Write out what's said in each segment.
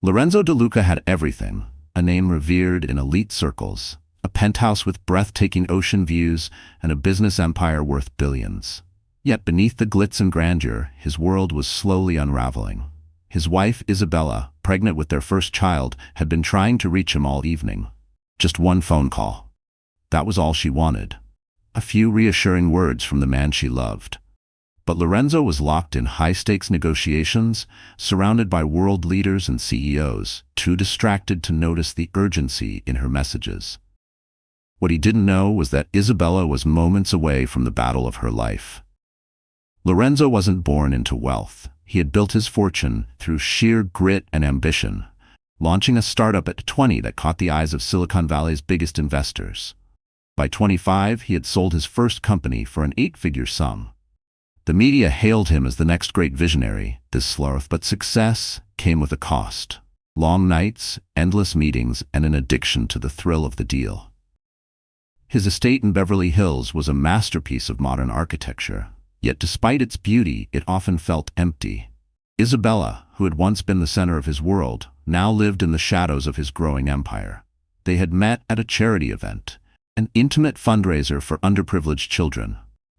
Lorenzo De Luca had everything: a name revered in elite circles, a penthouse with breathtaking ocean views, and a business empire worth billions. Yet beneath the glitz and grandeur, his world was slowly unraveling. His wife, Isabella, pregnant with their first child, had been trying to reach him all evening. Just one phone call. That was all she wanted. A few reassuring words from the man she loved. But Lorenzo was locked in high-stakes negotiations, surrounded by world leaders and CEOs, too distracted to notice the urgency in her messages. What he didn't know was that Isabella was moments away from the battle of her life. Lorenzo wasn't born into wealth. He had built his fortune through sheer grit and ambition, launching a startup at 20 that caught the eyes of Silicon Valley's biggest investors. By 25, he had sold his first company for an 8-figure sum. The media hailed him as the next great visionary, this sloth, but success came with a cost. Long nights, endless meetings, and an addiction to the thrill of the deal. His estate in Beverly Hills was a masterpiece of modern architecture, yet despite its beauty, it often felt empty. Isabella, who had once been the center of his world, now lived in the shadows of his growing empire. They had met at a charity event, an intimate fundraiser for underprivileged children.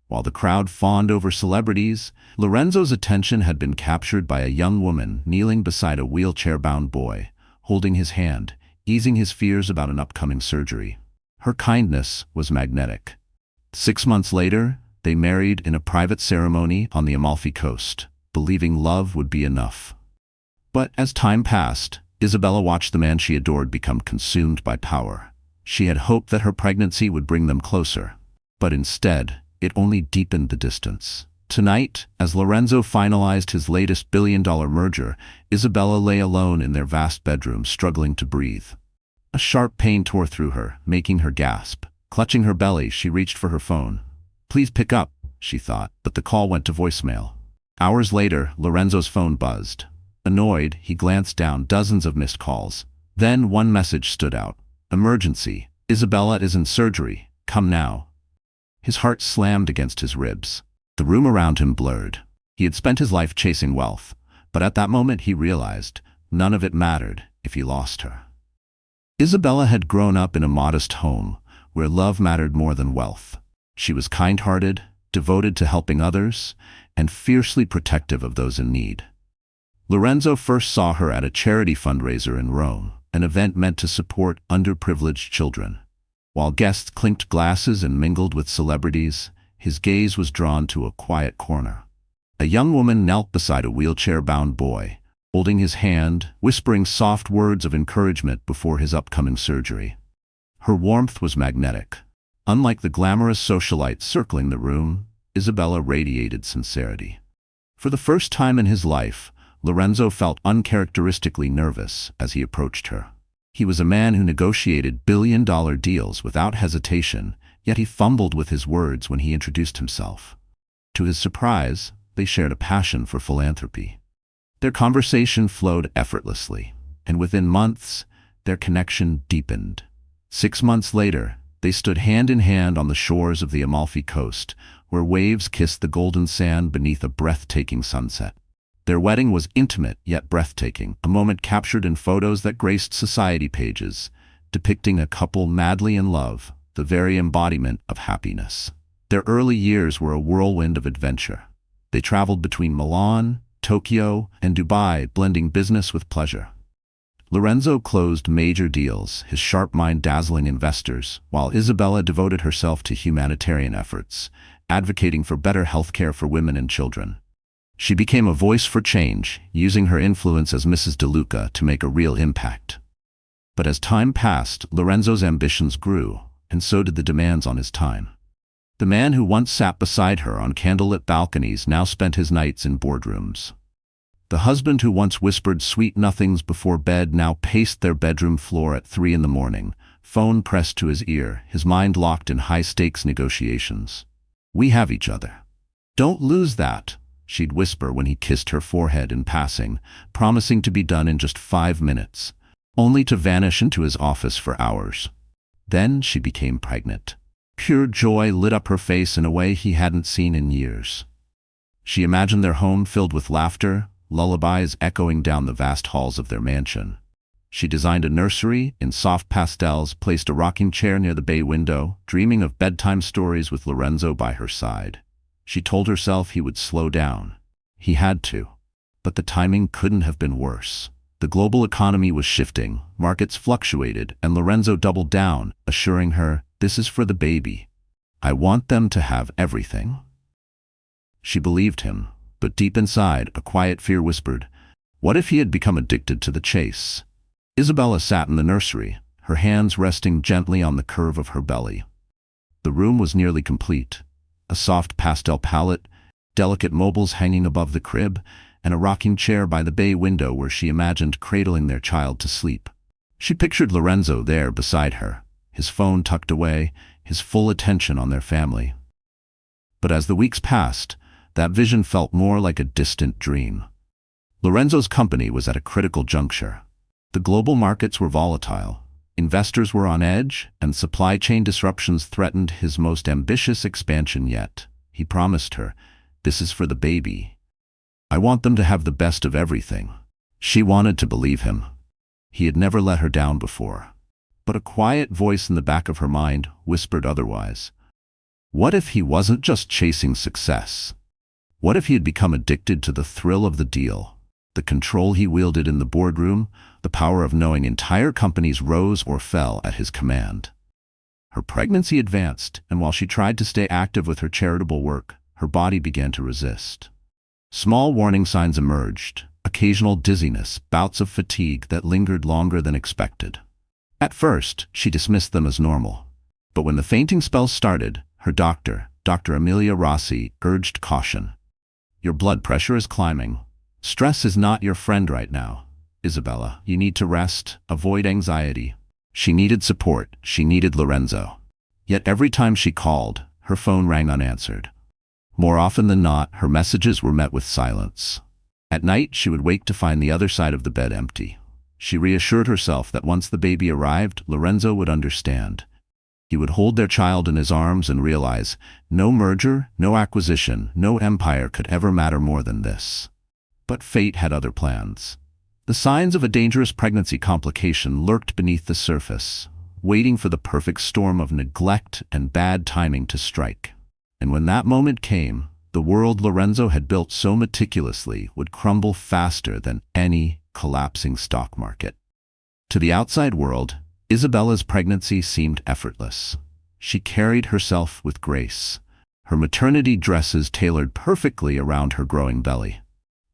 While the crowd fawned over celebrities, Lorenzo's attention had been captured by a young woman kneeling beside a wheelchair-bound boy, holding his hand, easing his fears about an upcoming surgery. Her kindness was magnetic. 6 months later, they married in a private ceremony on the Amalfi Coast, believing love would be enough. But as time passed, Isabella watched the man she adored become consumed by power. She had hoped that her pregnancy would bring them closer, but instead, it only deepened the distance. Tonight, as Lorenzo finalized his latest billion-dollar merger, Isabella lay alone in their vast bedroom, struggling to breathe. A sharp pain tore through her, making her gasp. Clutching her belly, she reached for her phone. "Please pick up," she thought, but the call went to voicemail. Hours later, Lorenzo's phone buzzed. Annoyed, he glanced down dozens of missed calls. Then one message stood out. "Emergency. Isabella is in surgery. Come now." His heart slammed against his ribs. The room around him blurred. He had spent his life chasing wealth, but at that moment he realized none of it mattered if he lost her. Isabella had grown up in a modest home where love mattered more than wealth. She was kind-hearted, devoted to helping others, and fiercely protective of those in need. Lorenzo first saw her at a charity fundraiser in Rome, an event meant to support underprivileged children. While guests clinked glasses and mingled with celebrities, his gaze was drawn to a quiet corner. A young woman knelt beside a wheelchair-bound boy, holding his hand, whispering soft words of encouragement before his upcoming surgery. Her warmth was magnetic. Unlike the glamorous socialites circling the room, Isabella radiated sincerity. For the first time in his life, Lorenzo felt uncharacteristically nervous as he approached her. He was a man who negotiated billion-dollar deals without hesitation, yet he fumbled with his words when he introduced himself. To his surprise, they shared a passion for philanthropy. Their conversation flowed effortlessly, and within months, their connection deepened. 6 months later, they stood hand in hand on the shores of the Amalfi Coast, where waves kissed the golden sand beneath a breathtaking sunset. Their wedding was intimate yet breathtaking, a moment captured in photos that graced society pages, depicting a couple madly in love, the very embodiment of happiness. Their early years were a whirlwind of adventure. They traveled between Milan, Tokyo, and Dubai, blending business with pleasure. Lorenzo closed major deals, his sharp mind dazzling investors, while Isabella devoted herself to humanitarian efforts, advocating for better healthcare for women and children. She became a voice for change, using her influence as Mrs. De Luca to make a real impact. But as time passed, Lorenzo's ambitions grew, and so did the demands on his time. The man who once sat beside her on candlelit balconies now spent his nights in boardrooms. The husband who once whispered sweet nothings before bed now paced their bedroom floor at 3 in the morning, phone pressed to his ear, his mind locked in high-stakes negotiations. "We have each other. Don't lose that," she'd whisper when he kissed her forehead in passing, promising to be done in just 5 minutes, only to vanish into his office for hours. Then she became pregnant. Pure joy lit up her face in a way he hadn't seen in years. She imagined their home filled with laughter, lullabies echoing down the vast halls of their mansion. She designed a nursery in soft pastels, placed a rocking chair near the bay window, dreaming of bedtime stories with Lorenzo by her side. She told herself he would slow down. He had to. But the timing couldn't have been worse. The global economy was shifting, markets fluctuated, and Lorenzo doubled down, assuring her, "This is for the baby. I want them to have everything." She believed him, but deep inside, a quiet fear whispered, what if he had become addicted to the chase? Isabella sat in the nursery, her hands resting gently on the curve of her belly. The room was nearly complete. A soft pastel palette, delicate mobiles hanging above the crib, and a rocking chair by the bay window where she imagined cradling their child to sleep. She pictured Lorenzo there beside her, his phone tucked away, his full attention on their family. But as the weeks passed, that vision felt more like a distant dream. Lorenzo's company was at a critical juncture. The global markets were volatile, investors were on edge, and supply chain disruptions threatened his most ambitious expansion yet. He promised her, "This is for the baby. I want them to have the best of everything." She wanted to believe him. He had never let her down before. But a quiet voice in the back of her mind whispered otherwise. What if he wasn't just chasing success? What if he had become addicted to the thrill of the deal, the control he wielded in the boardroom, the power of knowing entire companies rose or fell at his command? Her pregnancy advanced, and while she tried to stay active with her charitable work, her body began to resist. Small warning signs emerged, occasional dizziness, bouts of fatigue that lingered longer than expected. At first, she dismissed them as normal. But when the fainting spells started, her doctor, Dr. Emilia Rossi, urged caution. "Your blood pressure is climbing. Stress is not your friend right now. Isabella, you need to rest, avoid anxiety." She needed support, she needed Lorenzo. Yet every time she called, her phone rang unanswered. More often than not, her messages were met with silence. At night, she would wake to find the other side of the bed empty. She reassured herself that once the baby arrived, Lorenzo would understand. He would hold their child in his arms and realize, no merger, no acquisition, no empire could ever matter more than this. But fate had other plans. The signs of a dangerous pregnancy complication lurked beneath the surface, waiting for the perfect storm of neglect and bad timing to strike. And when that moment came, the world Lorenzo had built so meticulously would crumble faster than any collapsing stock market. To the outside world, Isabella's pregnancy seemed effortless. She carried herself with grace, her maternity dresses tailored perfectly around her growing belly.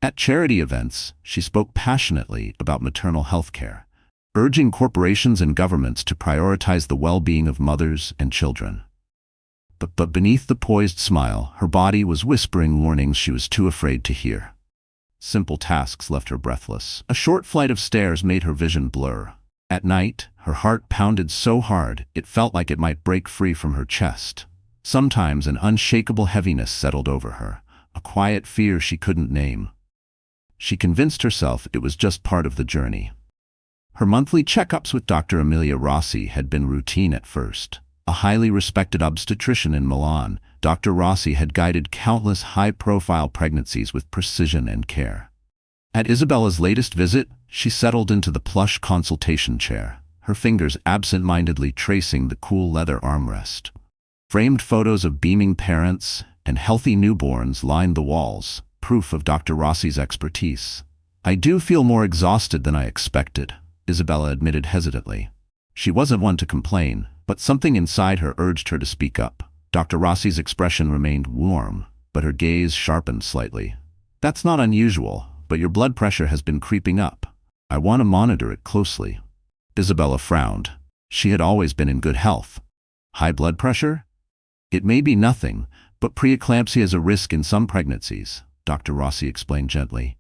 At charity events, she spoke passionately about maternal health care, urging corporations and governments to prioritize the well-being of mothers and children. But beneath the poised smile, her body was whispering warnings she was too afraid to hear. Simple tasks left her breathless. A short flight of stairs made her vision blur. At night, her heart pounded so hard it felt like it might break free from her chest. Sometimes an unshakable heaviness settled over her, a quiet fear she couldn't name. She convinced herself it was just part of the journey. Her monthly checkups with Dr. Emilia Rossi had been routine at first. A highly respected obstetrician in Milan, Dr. Rossi had guided countless high-profile pregnancies with precision and care. At Isabella's latest visit, she settled into the plush consultation chair, her fingers absent-mindedly tracing the cool leather armrest. Framed photos of beaming parents and healthy newborns lined the walls, proof of Dr. Rossi's expertise. "I do feel more exhausted than I expected," Isabella admitted hesitantly. She wasn't one to complain, but something inside her urged her to speak up. Dr. Rossi's expression remained warm, but her gaze sharpened slightly. "That's not unusual, but your blood pressure has been creeping up. I want to monitor it closely." Isabella frowned. She had always been in good health. High blood pressure? "It may be nothing, but preeclampsia is a risk in some pregnancies," Dr. Rossi explained gently.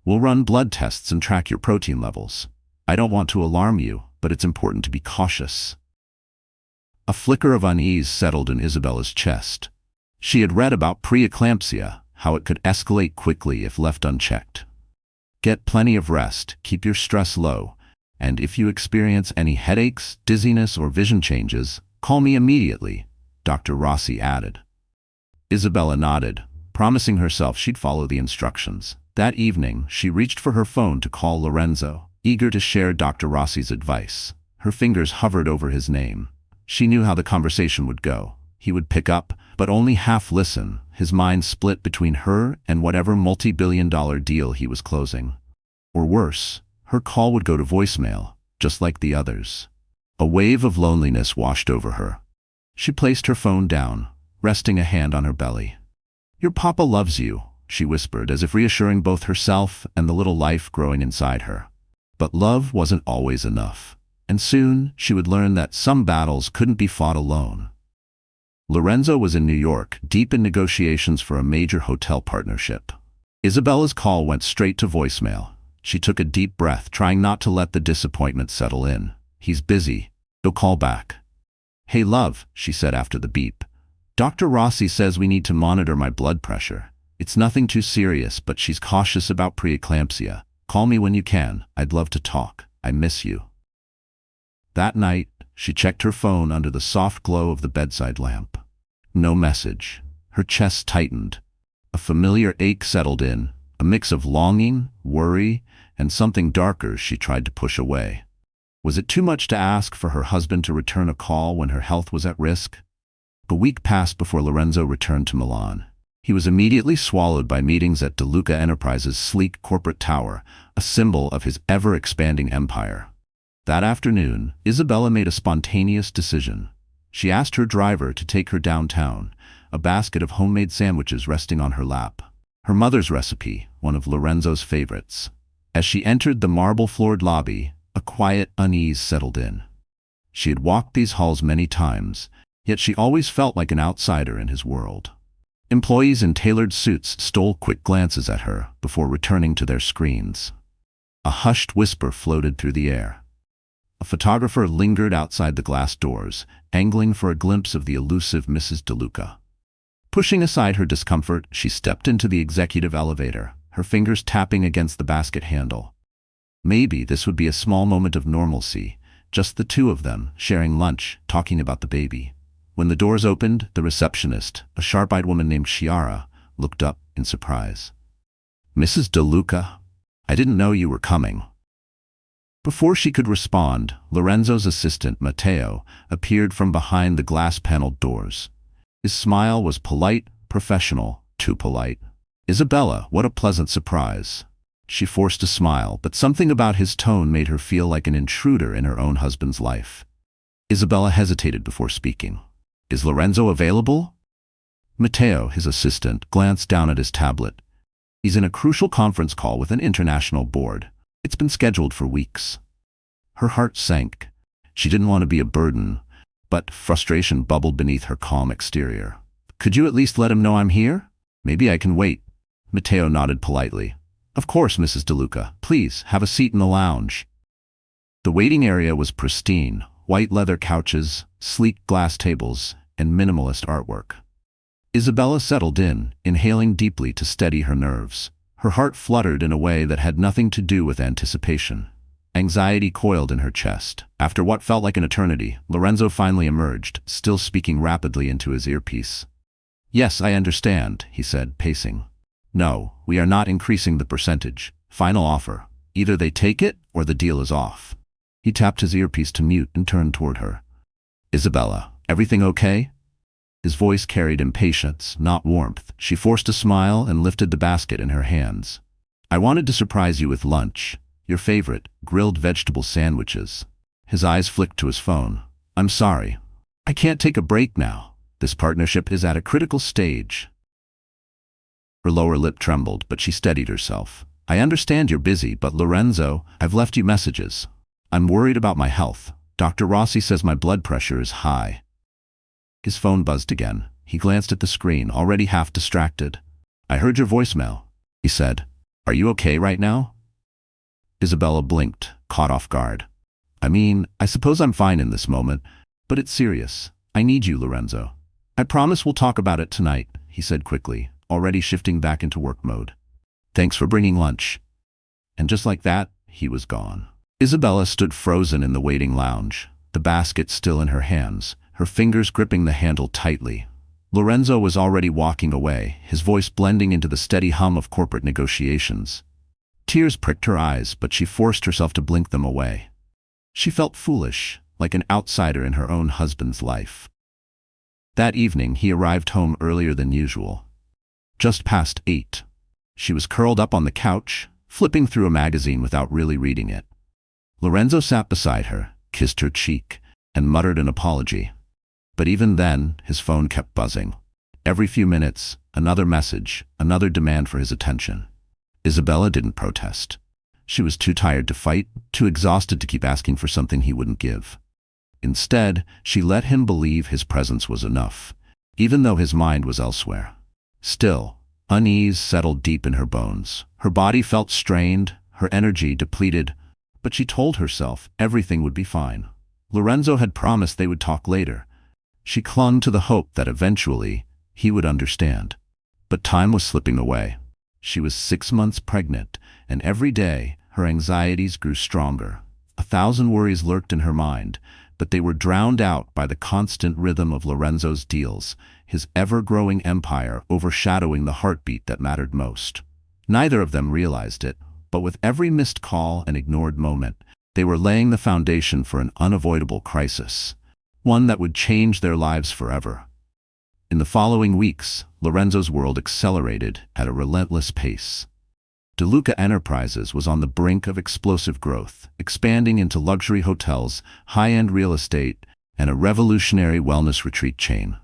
"We'll run blood tests and track your protein levels. I don't want to alarm you, but it's important to be cautious." A flicker of unease settled in Isabella's chest. She had read about preeclampsia, how it could escalate quickly if left unchecked. "Get plenty of rest, keep your stress low, and if you experience any headaches, dizziness, or vision changes, call me immediately," Dr. Rossi added. Isabella nodded, promising herself she'd follow the instructions. That evening, she reached for her phone to call Lorenzo, eager to share Dr. Rossi's advice. Her fingers hovered over his name. She knew how the conversation would go. He would pick up, but only half listen, his mind split between her and whatever multi-billion-dollar deal he was closing. Or worse, her call would go to voicemail, just like the others. A wave of loneliness washed over her. She placed her phone down, resting a hand on her belly. "Your papa loves you," she whispered, as if reassuring both herself and the little life growing inside her. But love wasn't always enough, and soon she would learn that some battles couldn't be fought alone. Lorenzo was in New York, deep in negotiations for a major hotel partnership. Isabella's call went straight to voicemail. She took a deep breath, trying not to let the disappointment settle in. "He's busy. He'll call back." "Hey love," she said after the beep. "Dr. Rossi says we need to monitor my blood pressure. It's nothing too serious, but she's cautious about preeclampsia. Call me when you can. I'd love to talk. I miss you." That night, she checked her phone under the soft glow of the bedside lamp. No message. Her chest tightened. A familiar ache settled in, a mix of longing, worry, and something darker she tried to push away. Was it too much to ask for her husband to return a call when her health was at risk? A week passed before Lorenzo returned to Milan. He was immediately swallowed by meetings at De Luca Enterprises' sleek corporate tower, a symbol of his ever-expanding empire. That afternoon, Isabella made a spontaneous decision. She asked her driver to take her downtown, a basket of homemade sandwiches resting on her lap. Her mother's recipe, one of Lorenzo's favorites. As she entered the marble-floored lobby, a quiet unease settled in. She had walked these halls many times, yet she always felt like an outsider in his world. Employees in tailored suits stole quick glances at her before returning to their screens. A hushed whisper floated through the air. A photographer lingered outside the glass doors, angling for a glimpse of the elusive Mrs. De Luca. Pushing aside her discomfort, she stepped into the executive elevator, her fingers tapping against the basket handle. Maybe this would be a small moment of normalcy, just the two of them, sharing lunch, talking about the baby. When the doors opened, the receptionist, a sharp-eyed woman named Chiara, looked up in surprise. "Mrs. De Luca, I didn't know you were coming." Before she could respond, Lorenzo's assistant, Matteo, appeared from behind the glass-paneled doors. His smile was polite, professional, too polite. "Isabella, what a pleasant surprise." She forced a smile, but something about his tone made her feel like an intruder in her own husband's life. Isabella hesitated before speaking. "Is Lorenzo available?" Matteo, his assistant, glanced down at his tablet. "He's in a crucial conference call with an international board. It's been scheduled for weeks." Her heart sank. She didn't want to be a burden, but frustration bubbled beneath her calm exterior. "Could you at least let him know I'm here? Maybe I can wait." Matteo nodded politely. "Of course, Mrs. De Luca. Please, have a seat in the lounge." The waiting area was pristine, white leather couches, sleek glass tables, and minimalist artwork. Isabella settled in, inhaling deeply to steady her nerves. Her heart fluttered in a way that had nothing to do with anticipation. Anxiety coiled in her chest. After what felt like an eternity, Lorenzo finally emerged, still speaking rapidly into his earpiece. "Yes, I understand," he said, pacing. "No, we are not increasing the percentage. Final offer. Either they take it, or the deal is off." He tapped his earpiece to mute and turned toward her. "Isabella, everything okay?" His voice carried impatience, not warmth. She forced a smile and lifted the basket in her hands. "I wanted to surprise you with lunch. Your favorite, grilled vegetable sandwiches." His eyes flicked to his phone. "I'm sorry. I can't take a break now. This partnership is at a critical stage." Her lower lip trembled, but she steadied herself. "I understand you're busy, but Lorenzo, I've left you messages. I'm worried about my health. Dr. Rossi says my blood pressure is high." His phone buzzed again. He glanced at the screen, already half distracted. "I heard your voicemail," he said. "Are you okay right now?" Isabella blinked, caught off guard. I suppose I'm fine in this moment, but it's serious. I need you, Lorenzo." "I promise we'll talk about it tonight," he said quickly, already shifting back into work mode. "Thanks for bringing lunch." And just like that, he was gone. Isabella stood frozen in the waiting lounge, the basket still in her hands, her fingers gripping the handle tightly. Lorenzo was already walking away, his voice blending into the steady hum of corporate negotiations. Tears pricked her eyes, but she forced herself to blink them away. She felt foolish, like an outsider in her own husband's life. That evening, he arrived home earlier than usual. Just past 8. She was curled up on the couch, flipping through a magazine without really reading it. Lorenzo sat beside her, kissed her cheek, and muttered an apology. But even then, his phone kept buzzing. Every few minutes, another message, another demand for his attention. Isabella didn't protest. She was too tired to fight, too exhausted to keep asking for something he wouldn't give. Instead, she let him believe his presence was enough, even though his mind was elsewhere. Still, unease settled deep in her bones. Her body felt strained, her energy depleted, but she told herself everything would be fine. Lorenzo had promised they would talk later. She clung to the hope that eventually he would understand. But time was slipping away. She was 6 months pregnant, and every day her anxieties grew stronger. 1,000 worries lurked in her mind, but they were drowned out by the constant rhythm of Lorenzo's deals, his ever-growing empire overshadowing the heartbeat that mattered most. Neither of them realized it, but with every missed call and ignored moment, they were laying the foundation for an unavoidable crisis, one that would change their lives forever. In the following weeks, Lorenzo's world accelerated at a relentless pace. De Luca Enterprises was on the brink of explosive growth, expanding into luxury hotels, high-end real estate, and a revolutionary wellness retreat chain.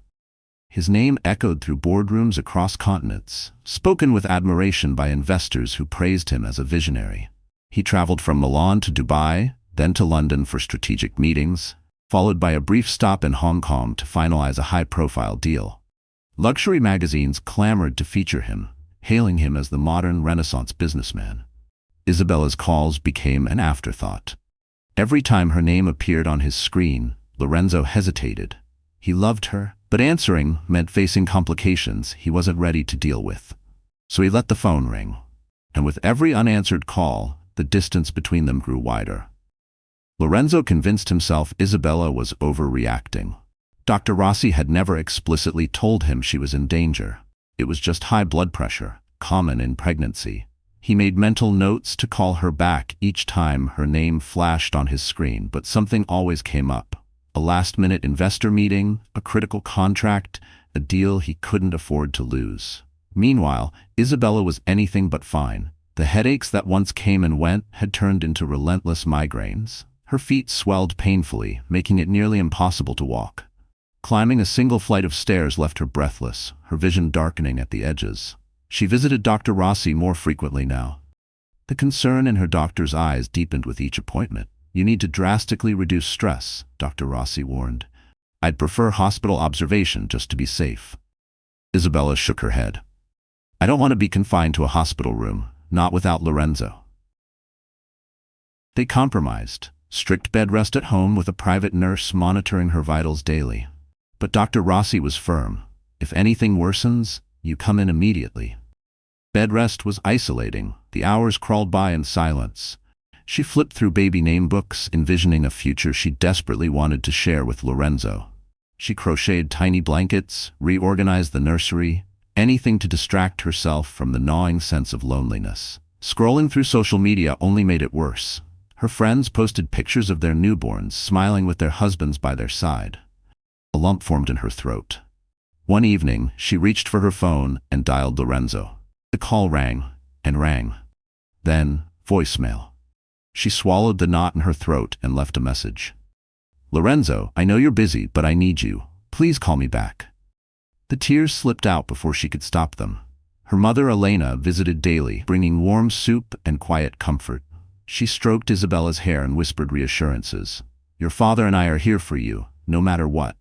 His name echoed through boardrooms across continents, spoken with admiration by investors who praised him as a visionary. He traveled from Milan to Dubai, then to London for strategic meetings, followed by a brief stop in Hong Kong to finalize a high-profile deal. Luxury magazines clamored to feature him, hailing him as the modern Renaissance businessman. Isabella's calls became an afterthought. Every time her name appeared on his screen, Lorenzo hesitated. He loved her, but answering meant facing complications he wasn't ready to deal with. So he let the phone ring. And with every unanswered call, the distance between them grew wider. Lorenzo convinced himself Isabella was overreacting. Dr. Rossi had never explicitly told him she was in danger. It was just high blood pressure, common in pregnancy. He made mental notes to call her back each time her name flashed on his screen, but something always came up. A last-minute investor meeting, a critical contract, a deal he couldn't afford to lose. Meanwhile, Isabella was anything but fine. The headaches that once came and went had turned into relentless migraines. Her feet swelled painfully, making it nearly impossible to walk. Climbing a single flight of stairs left her breathless, her vision darkening at the edges. She visited Dr. Rossi more frequently now. The concern in her doctor's eyes deepened with each appointment. "You need to drastically reduce stress," Dr. Rossi warned. "I'd prefer hospital observation just to be safe." Isabella shook her head. "I don't want to be confined to a hospital room, not without Lorenzo." They compromised. Strict bed rest at home with a private nurse monitoring her vitals daily. But Dr. Rossi was firm. "If anything worsens, you come in immediately." Bed rest was isolating. The hours crawled by in silence. She flipped through baby name books, envisioning a future she desperately wanted to share with Lorenzo. She crocheted tiny blankets, reorganized the nursery, anything to distract herself from the gnawing sense of loneliness. Scrolling through social media only made it worse. Her friends posted pictures of their newborns, smiling with their husbands by their side. A lump formed in her throat. One evening, she reached for her phone and dialed Lorenzo. The call rang and rang. Then, voicemail. She swallowed the knot in her throat and left a message. "Lorenzo, I know you're busy, but I need you. Please call me back." The tears slipped out before she could stop them. Her mother, Elena, visited daily, bringing warm soup and quiet comfort. She stroked Isabella's hair and whispered reassurances. "Your father and I are here for you, no matter what."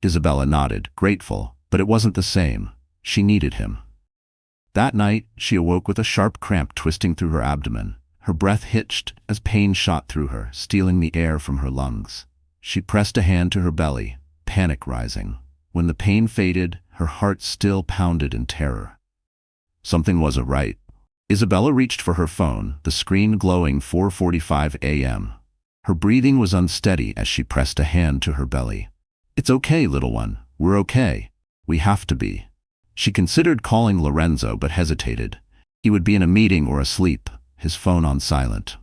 Isabella nodded, grateful, but it wasn't the same. She needed him. That night, she awoke with a sharp cramp twisting through her abdomen. Her breath hitched as pain shot through her, stealing the air from her lungs. She pressed a hand to her belly, panic rising. When the pain faded, her heart still pounded in terror. Something wasn't right. Isabella reached for her phone, the screen glowing 4:45 a.m. Her breathing was unsteady as she pressed a hand to her belly. "It's okay, little one. We're okay." We have to be. She considered calling Lorenzo but hesitated. He would be in a meeting or asleep, his phone on silent.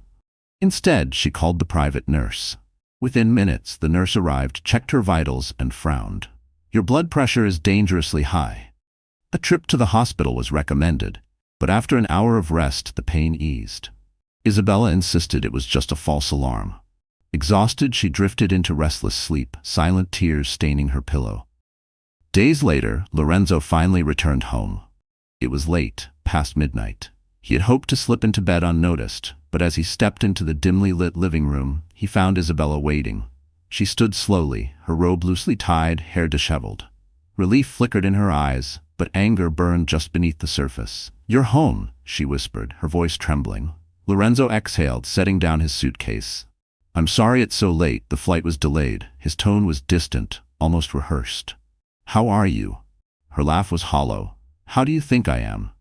Instead, she called the private nurse. Within minutes, the nurse arrived, checked her vitals, and frowned. Your blood pressure is dangerously high. A trip to the hospital was recommended, but after an hour of rest, the pain eased. Isabella insisted it was just a false alarm. Exhausted, she drifted into restless sleep, silent tears staining her pillow. Days later, Lorenzo finally returned home. It was late, past midnight. He had hoped to slip into bed unnoticed, but as he stepped into the dimly lit living room, he found Isabella waiting. She stood slowly, her robe loosely tied, hair disheveled. Relief flickered in her eyes, but anger burned just beneath the surface. "You're home," she whispered, her voice trembling. Lorenzo exhaled, setting down his suitcase. "I'm sorry it's so late, the flight was delayed." His tone was distant, almost rehearsed. "How are you?" Her laugh was hollow. "How do you think I am?"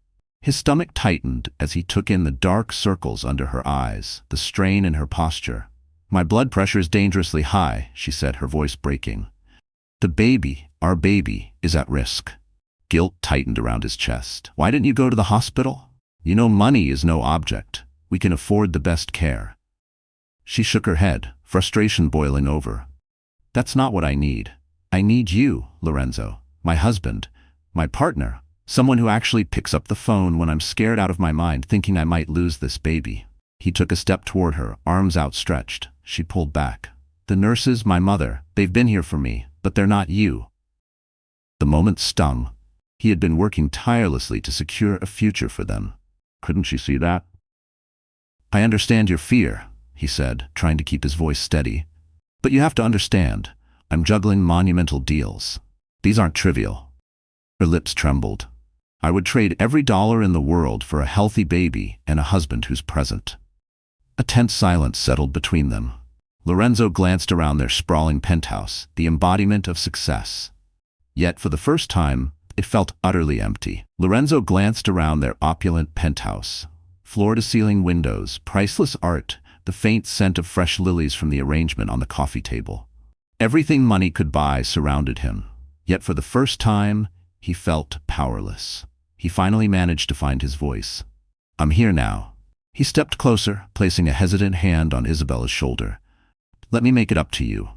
His stomach tightened as he took in the dark circles under her eyes, the strain in her posture. "My blood pressure is dangerously high," she said, her voice breaking. "The baby, our baby, is at risk." Guilt tightened around his chest. "Why didn't you go to the hospital?" "You know, money is no object. We can afford the best care." She shook her head, frustration boiling over. "That's not what I need. I need you, Lorenzo, my husband, my partner, someone who actually picks up the phone when I'm scared out of my mind thinking I might lose this baby." He took a step toward her, arms outstretched. She pulled back. "The nurses, my mother, they've been here for me, but they're not you." The moment stung. He had been working tirelessly to secure a future for them. Couldn't she see that? "I understand your fear," he said, trying to keep his voice steady. "But you have to understand, I'm juggling monumental deals. These aren't trivial." Her lips trembled. "I would trade every dollar in the world for a healthy baby and a husband who's present." A tense silence settled between them. Lorenzo glanced around their sprawling penthouse, the embodiment of success. Yet for the first time, it felt utterly empty. Lorenzo glanced around their opulent penthouse. Floor-to-ceiling windows, priceless art, the faint scent of fresh lilies from the arrangement on the coffee table. Everything money could buy surrounded him. Yet for the first time, he felt powerless. He finally managed to find his voice. "I'm here now." He stepped closer, placing a hesitant hand on Isabella's shoulder. "Let me make it up to you.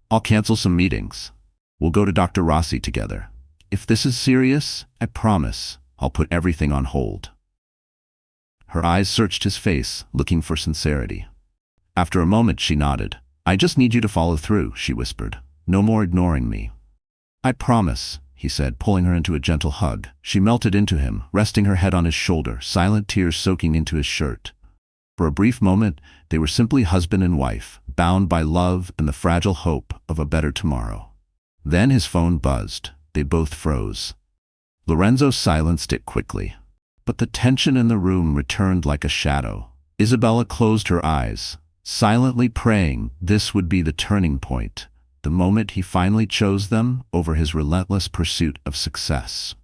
I'll cancel some meetings. We'll go to Dr. Rossi together. If this is serious, I promise I'll put everything on hold." Her eyes searched his face, looking for sincerity. After a moment, she nodded. "I just need you to follow through," she whispered. "No more ignoring me." "I promise," he said, pulling her into a gentle hug. She melted into him, resting her head on his shoulder, silent tears soaking into his shirt. For a brief moment, they were simply husband and wife, bound by love and the fragile hope of a better tomorrow. Then his phone buzzed. They both froze. Lorenzo silenced it quickly. But the tension in the room returned like a shadow. Isabella closed her eyes, silently praying this would be the turning point, the moment he finally chose them over his relentless pursuit of success.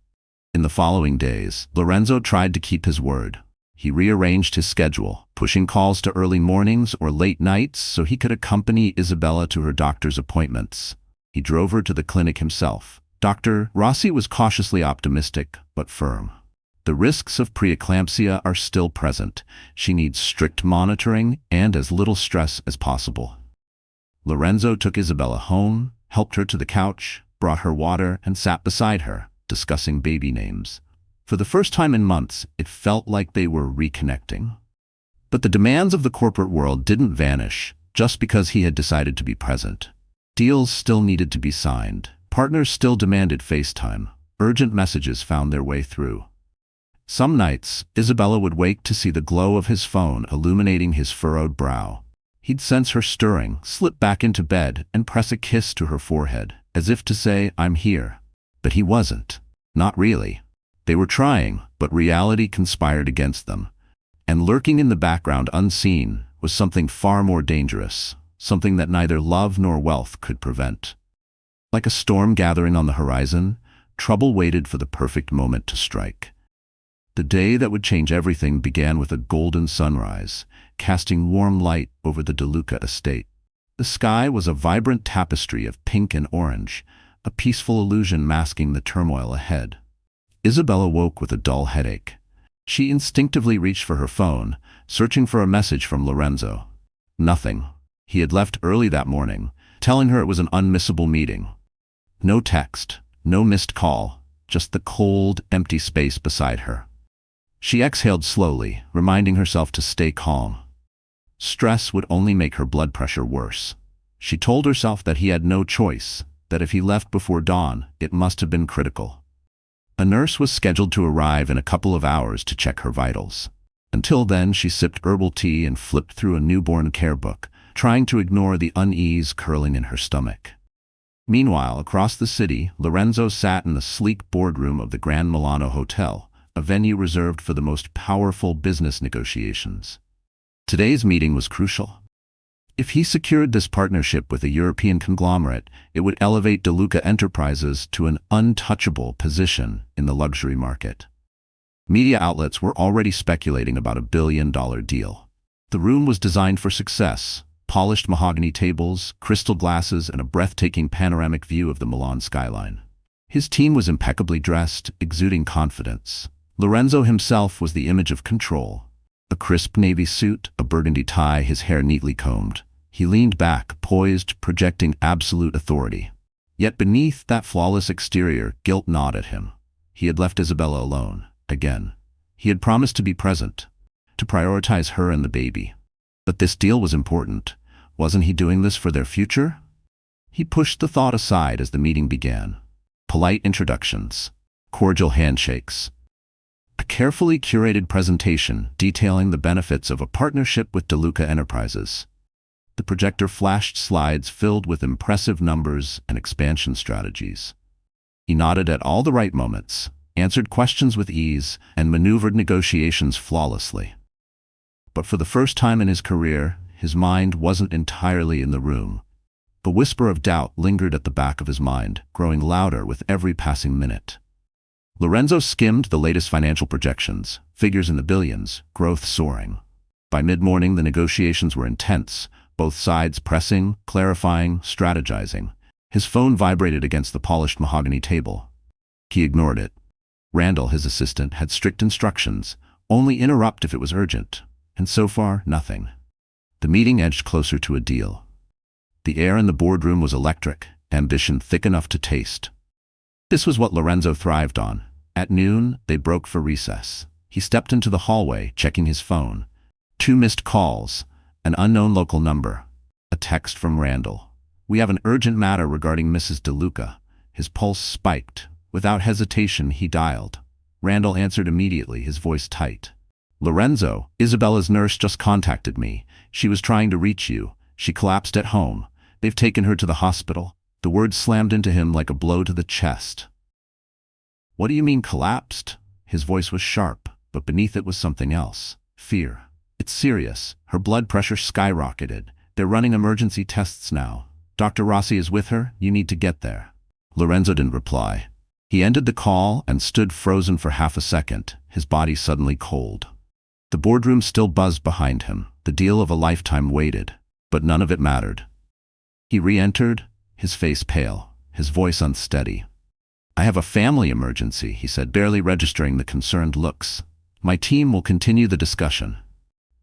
In the following days, Lorenzo tried to keep his word. He rearranged his schedule, pushing calls to early mornings or late nights so he could accompany Isabella to her doctor's appointments. He drove her to the clinic himself. Dr. Rossi was cautiously optimistic, but firm. The risks of preeclampsia are still present. She needs strict monitoring and as little stress as possible. Lorenzo took Isabella home, helped her to the couch, brought her water, and sat beside her, discussing baby names. For the first time in months, it felt like they were reconnecting. But the demands of the corporate world didn't vanish just because he had decided to be present. Deals still needed to be signed. Partners still demanded FaceTime. Urgent messages found their way through. Some nights, Isabella would wake to see the glow of his phone illuminating his furrowed brow. He'd sense her stirring, slip back into bed, and press a kiss to her forehead, as if to say, "I'm here." But he wasn't. Not really. They were trying, but reality conspired against them. And lurking in the background unseen was something far more dangerous, something that neither love nor wealth could prevent. Like a storm gathering on the horizon, trouble waited for the perfect moment to strike. The day that would change everything began with a golden sunrise, casting warm light over the De Luca estate. The sky was a vibrant tapestry of pink and orange, a peaceful illusion masking the turmoil ahead. Isabella woke with a dull headache. She instinctively reached for her phone, searching for a message from Lorenzo. Nothing. He had left early that morning, telling her it was an unmissable meeting. No text, no missed call, just the cold, empty space beside her. She exhaled slowly, reminding herself to stay calm. Stress would only make her blood pressure worse. She told herself that he had no choice, that if he left before dawn, it must have been critical. A nurse was scheduled to arrive in a couple of hours to check her vitals. Until then, she sipped herbal tea and flipped through a newborn care book, trying to ignore the unease curling in her stomach. Meanwhile, across the city, Lorenzo sat in the sleek boardroom of the Grand Milano Hotel, a venue reserved for the most powerful business negotiations. Today's meeting was crucial. If he secured this partnership with a European conglomerate, it would elevate De Luca Enterprises to an untouchable position in the luxury market. Media outlets were already speculating about $1 billion deal. The room was designed for success: polished mahogany tables, crystal glasses, and a breathtaking panoramic view of the Milan skyline. His team was impeccably dressed, exuding confidence. Lorenzo himself was the image of control. A crisp navy suit, a burgundy tie, his hair neatly combed. He leaned back, poised, projecting absolute authority. Yet beneath that flawless exterior, guilt gnawed at him. He had left Isabella alone, again. He had promised to be present, to prioritize her and the baby. But this deal was important. Wasn't he doing this for their future? He pushed the thought aside as the meeting began. Polite introductions, cordial handshakes, a carefully curated presentation detailing the benefits of a partnership with De Luca Enterprises. The projector flashed slides filled with impressive numbers and expansion strategies. He nodded at all the right moments, answered questions with ease, and maneuvered negotiations flawlessly. But for the first time in his career, his mind wasn't entirely in the room. The whisper of doubt lingered at the back of his mind, growing louder with every passing minute. Lorenzo skimmed the latest financial projections, figures in the billions, growth soaring. By mid-morning, the negotiations were intense, both sides pressing, clarifying, strategizing. His phone vibrated against the polished mahogany table. He ignored it. Randall, his assistant, had strict instructions: only interrupt if it was urgent. And so far, nothing. The meeting edged closer to a deal. The air in the boardroom was electric, ambition thick enough to taste. This was what Lorenzo thrived on. At noon, they broke for recess. He stepped into the hallway, checking his phone. 2 missed calls, an unknown local number, a text from Randall. "We have an urgent matter regarding Mrs. De Luca." His pulse spiked. Without hesitation, he dialed. Randall answered immediately, his voice tight. "Lorenzo, Isabella's nurse just contacted me. She was trying to reach you. She collapsed at home. They've taken her to the hospital." The words slammed into him like a blow to the chest. "What do you mean collapsed?" His voice was sharp, but beneath it was something else. Fear. "It's serious." Her blood pressure skyrocketed. "They're running emergency tests now. Dr. Rossi is with her. You need to get there." Lorenzo didn't reply. He ended the call and stood frozen for half a second, his body suddenly cold. The boardroom still buzzed behind him. The deal of a lifetime waited, but none of it mattered. He re-entered, his face pale, his voice unsteady. "I have a family emergency," he said, barely registering the concerned looks. "My team will continue the discussion."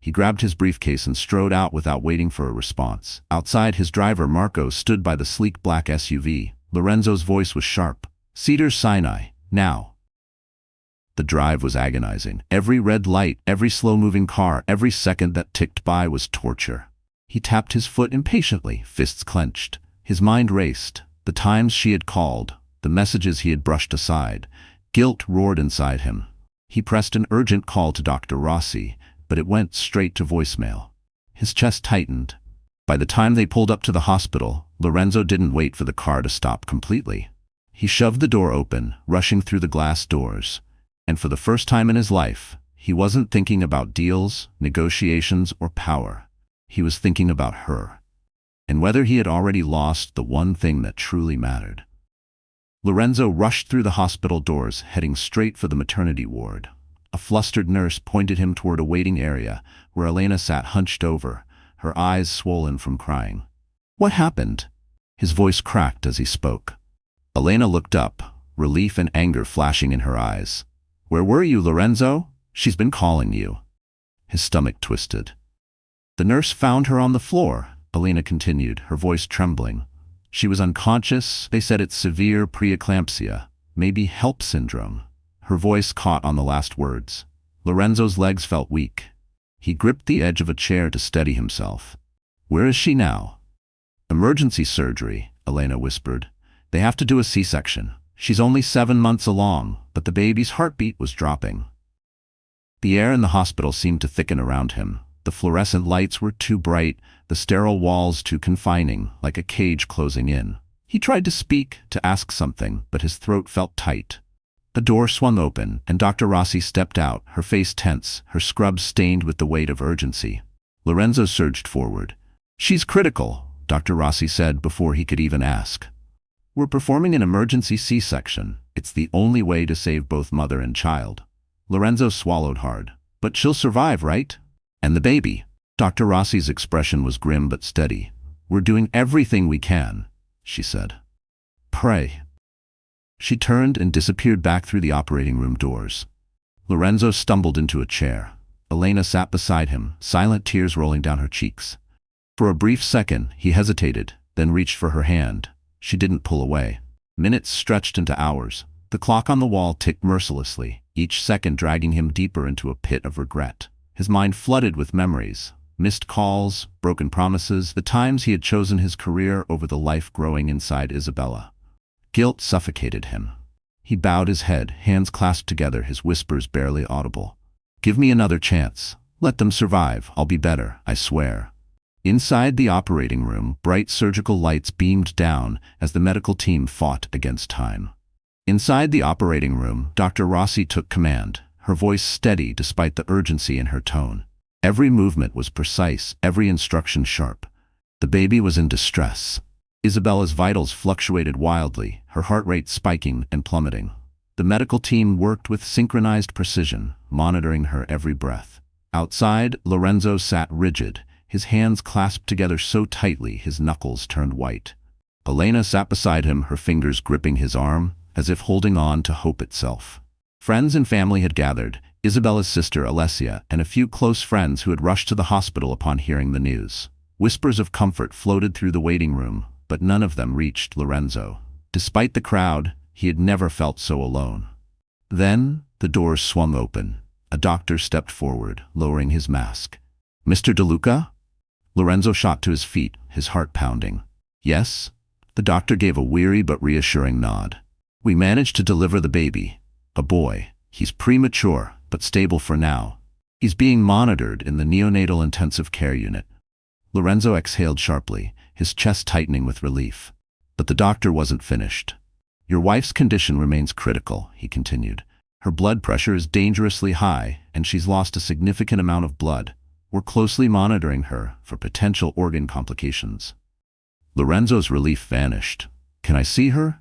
He grabbed his briefcase and strode out without waiting for a response. Outside, his driver, Marco, stood by the sleek black SUV. Lorenzo's voice was sharp. "Cedars Sinai, now." The drive was agonizing. Every red light, every slow-moving car, every second that ticked by was torture. He tapped his foot impatiently, fists clenched. His mind raced. The times she had called, the messages he had brushed aside. Guilt roared inside him. He pressed an urgent call to Dr. Rossi, but it went straight to voicemail. His chest tightened. By the time they pulled up to the hospital, Lorenzo didn't wait for the car to stop completely. He shoved the door open, rushing through the glass doors. And for the first time in his life, he wasn't thinking about deals, negotiations, or power. He was thinking about her, and whether he had already lost the one thing that truly mattered. Lorenzo rushed through the hospital doors, heading straight for the maternity ward. A flustered nurse pointed him toward a waiting area where Elena sat hunched over, her eyes swollen from crying. "What happened?" His voice cracked as he spoke. Elena looked up, relief and anger flashing in her eyes. "Where were you, Lorenzo? She's been calling you." His stomach twisted. "The nurse found her on the floor," Elena continued, her voice trembling. "She was unconscious. They said it's severe preeclampsia, maybe HELP syndrome." Her voice caught on the last words. Lorenzo's legs felt weak. He gripped the edge of a chair to steady himself. "Where is she now?" "Emergency surgery," Elena whispered. "They have to do a C-section. She's only 7 months along, but the baby's heartbeat was dropping." The air in the hospital seemed to thicken around him. The fluorescent lights were too bright, the sterile walls too confining, like a cage closing in. He tried to speak, to ask something, but his throat felt tight. A door swung open, and Dr. Rossi stepped out, her face tense, her scrubs stained with the weight of urgency. Lorenzo surged forward. "She's critical," Dr. Rossi said before he could even ask. "We're performing an emergency C-section. It's the only way to save both mother and child." Lorenzo swallowed hard. "But she'll survive, right? And the baby?" Dr. Rossi's expression was grim but steady. "We're doing everything we can," she said. "Pray." She turned and disappeared back through the operating room doors. Lorenzo stumbled into a chair. Elena sat beside him, silent tears rolling down her cheeks. For a brief second, he hesitated, then reached for her hand. She didn't pull away. Minutes stretched into hours. The clock on the wall ticked mercilessly, each second dragging him deeper into a pit of regret. His mind flooded with memories, missed calls, broken promises, the times he had chosen his career over the life growing inside Isabella. Guilt suffocated him. He bowed his head, hands clasped together, his whispers barely audible. "Give me another chance. Let them survive. I'll be better, I swear." Inside the operating room, bright surgical lights beamed down as the medical team fought against time. Inside the operating room, Dr. Rossi took command, her voice steady despite the urgency in her tone. Every movement was precise, every instruction sharp. The baby was in distress. Isabella's vitals fluctuated wildly, her heart rate spiking and plummeting. The medical team worked with synchronized precision, monitoring her every breath. Outside, Lorenzo sat rigid, his hands clasped together so tightly his knuckles turned white. Elena sat beside him, her fingers gripping his arm, as if holding on to hope itself. Friends and family had gathered, Isabella's sister Alessia and a few close friends who had rushed to the hospital upon hearing the news. Whispers of comfort floated through the waiting room, but none of them reached Lorenzo. Despite the crowd, he had never felt so alone. Then, the doors swung open. A doctor stepped forward, lowering his mask. "Mr. De Luca?" Lorenzo shot to his feet, his heart pounding. "Yes?" The doctor gave a weary but reassuring nod. "We managed to deliver the baby. A boy. He's premature, but stable for now. He's being monitored in the neonatal intensive care unit." Lorenzo exhaled sharply, his chest tightening with relief. But the doctor wasn't finished. "Your wife's condition remains critical," he continued. "Her blood pressure is dangerously high, and she's lost a significant amount of blood. We're closely monitoring her for potential organ complications." Lorenzo's relief vanished. "Can I see her?"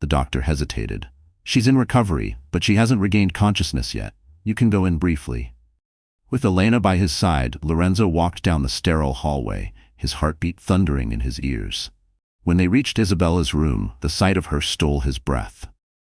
The doctor hesitated. "She's in recovery, but she hasn't regained consciousness yet. You can go in briefly." With Elena by his side, Lorenzo walked down the sterile hallway, his heartbeat thundering in his ears. When they reached Isabella's room, the sight of her stole his breath.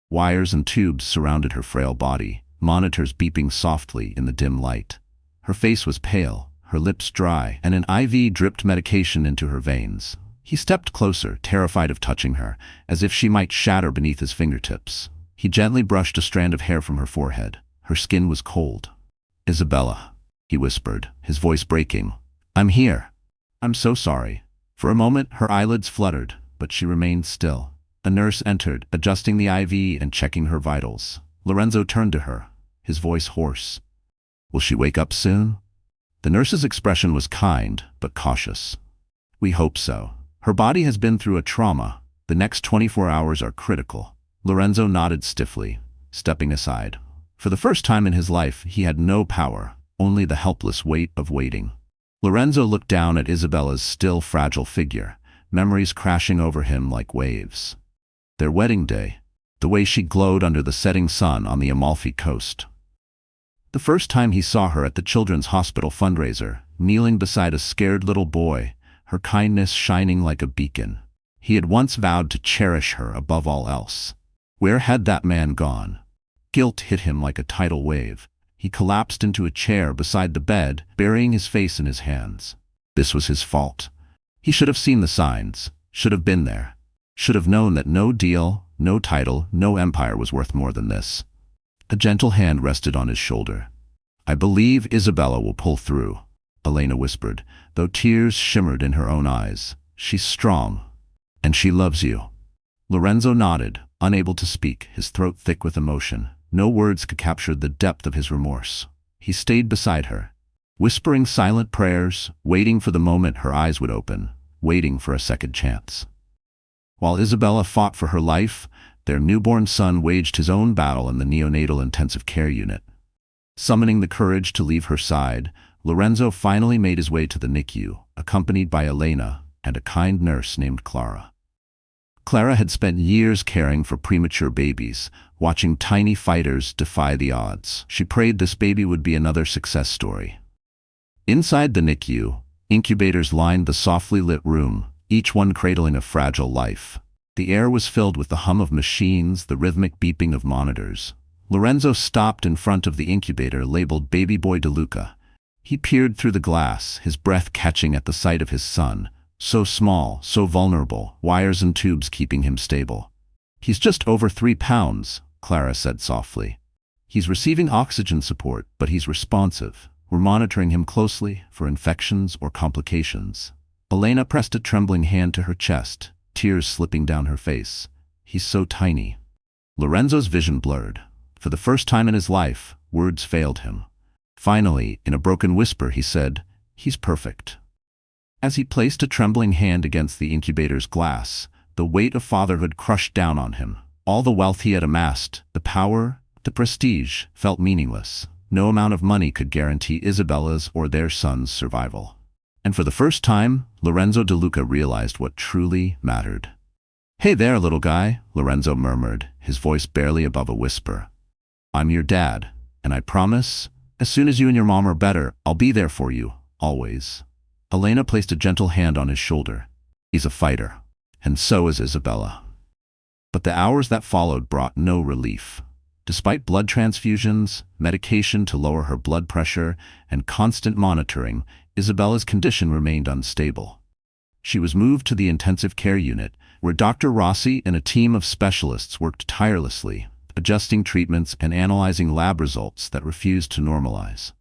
Wires and tubes surrounded her frail body, monitors beeping softly in the dim light. Her face was pale, her lips dry, and an IV dripped medication into her veins. He stepped closer, terrified of touching her, as if she might shatter beneath his fingertips. He gently brushed a strand of hair from her forehead. Her skin was cold. "Isabella," he whispered, his voice breaking. "I'm here. I'm so sorry." For a moment, her eyelids fluttered, but she remained still. A nurse entered, adjusting the IV and checking her vitals. Lorenzo turned to her, his voice hoarse. "Will she wake up soon?" The nurse's expression was kind, but cautious. "We hope so. Her body has been through a trauma. The next 24 hours are critical." Lorenzo nodded stiffly, stepping aside. For the first time in his life, he had no power, only the helpless weight of waiting. Lorenzo looked down at Isabella's still fragile figure, memories crashing over him like waves. Their wedding day, the way she glowed under the setting sun on the Amalfi Coast. The first time he saw her at the Children's Hospital fundraiser, kneeling beside a scared little boy, her kindness shining like a beacon. He had once vowed to cherish her above all else. Where had that man gone? Guilt hit him like a tidal wave. He collapsed into a chair beside the bed, burying his face in his hands. This was his fault. He should have seen the signs, should have been there, should have known that no deal, no title, no empire was worth more than this. A gentle hand rested on his shoulder. "I believe Isabella will pull through," Elena whispered, though tears shimmered in her own eyes. "She's strong, and she loves you." Lorenzo nodded, unable to speak, his throat thick with emotion. No words could capture the depth of his remorse. He stayed beside her, whispering silent prayers, waiting for the moment her eyes would open, waiting for a second chance. While Isabella fought for her life, their newborn son waged his own battle in the neonatal intensive care unit. Summoning the courage to leave her side, Lorenzo finally made his way to the NICU, accompanied by Elena and a kind nurse named Clara. Clara had spent years caring for premature babies, watching tiny fighters defy the odds. She prayed this baby would be another success story. Inside the NICU, incubators lined the softly lit room, each one cradling a fragile life. The air was filled with the hum of machines, the rhythmic beeping of monitors. Lorenzo stopped in front of the incubator labeled Baby Boy De Luca. He peered through the glass, his breath catching at the sight of his son. So small, so vulnerable, wires and tubes keeping him stable. "He's just over 3 pounds, Clara said softly. "He's receiving oxygen support, but he's responsive. We're monitoring him closely for infections or complications." Elena pressed a trembling hand to her chest, tears slipping down her face. "He's so tiny." Lorenzo's vision blurred. For the first time in his life, words failed him. Finally, in a broken whisper, he said, "He's perfect." As he placed a trembling hand against the incubator's glass, the weight of fatherhood crushed down on him. All the wealth he had amassed, the power, the prestige, felt meaningless. No amount of money could guarantee Isabella's or their son's survival. And for the first time, Lorenzo De Luca realized what truly mattered. "Hey there, little guy," Lorenzo murmured, his voice barely above a whisper. "I'm your dad, and I promise, as soon as you and your mom are better, I'll be there for you, always." Elena placed a gentle hand on his shoulder. "He's a fighter, and so is Isabella." But the hours that followed brought no relief. Despite blood transfusions, medication to lower her blood pressure, and constant monitoring, Isabella's condition remained unstable. She was moved to the intensive care unit, where Dr. Rossi and a team of specialists worked tirelessly, adjusting treatments and analyzing lab results that refused to normalize.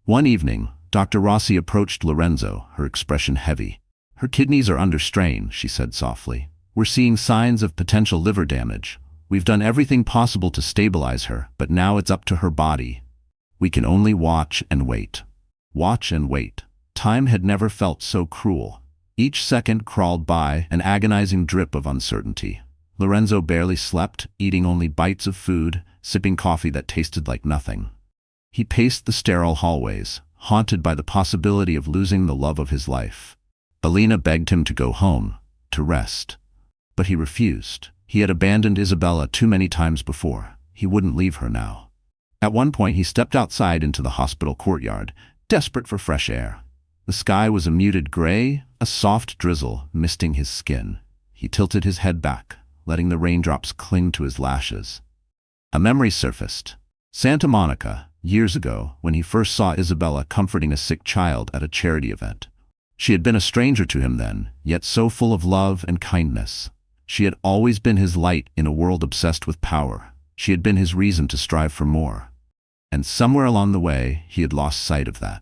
One evening, Dr. Rossi approached Lorenzo, her expression heavy. "Her kidneys are under strain," she said softly. "We're seeing signs of potential liver damage. We've done everything possible to stabilize her, but now it's up to her body. We can only watch and wait." Watch and wait. Time had never felt so cruel. Each second crawled by, an agonizing drip of uncertainty. Lorenzo barely slept, eating only bites of food, sipping coffee that tasted like nothing. He paced the sterile hallways, haunted by the possibility of losing the love of his life. Elena begged him to go home, to rest. But he refused. He had abandoned Isabella too many times before. He wouldn't leave her now. At one point he stepped outside into the hospital courtyard, desperate for fresh air. The sky was a muted gray, a soft drizzle misting his skin. He tilted his head back, letting the raindrops cling to his lashes. A memory surfaced. Santa Monica, years ago, when he first saw Isabella comforting a sick child at a charity event. She had been a stranger to him then, yet so full of love and kindness. She had always been his light in a world obsessed with power. She had been his reason to strive for more. And somewhere along the way, he had lost sight of that.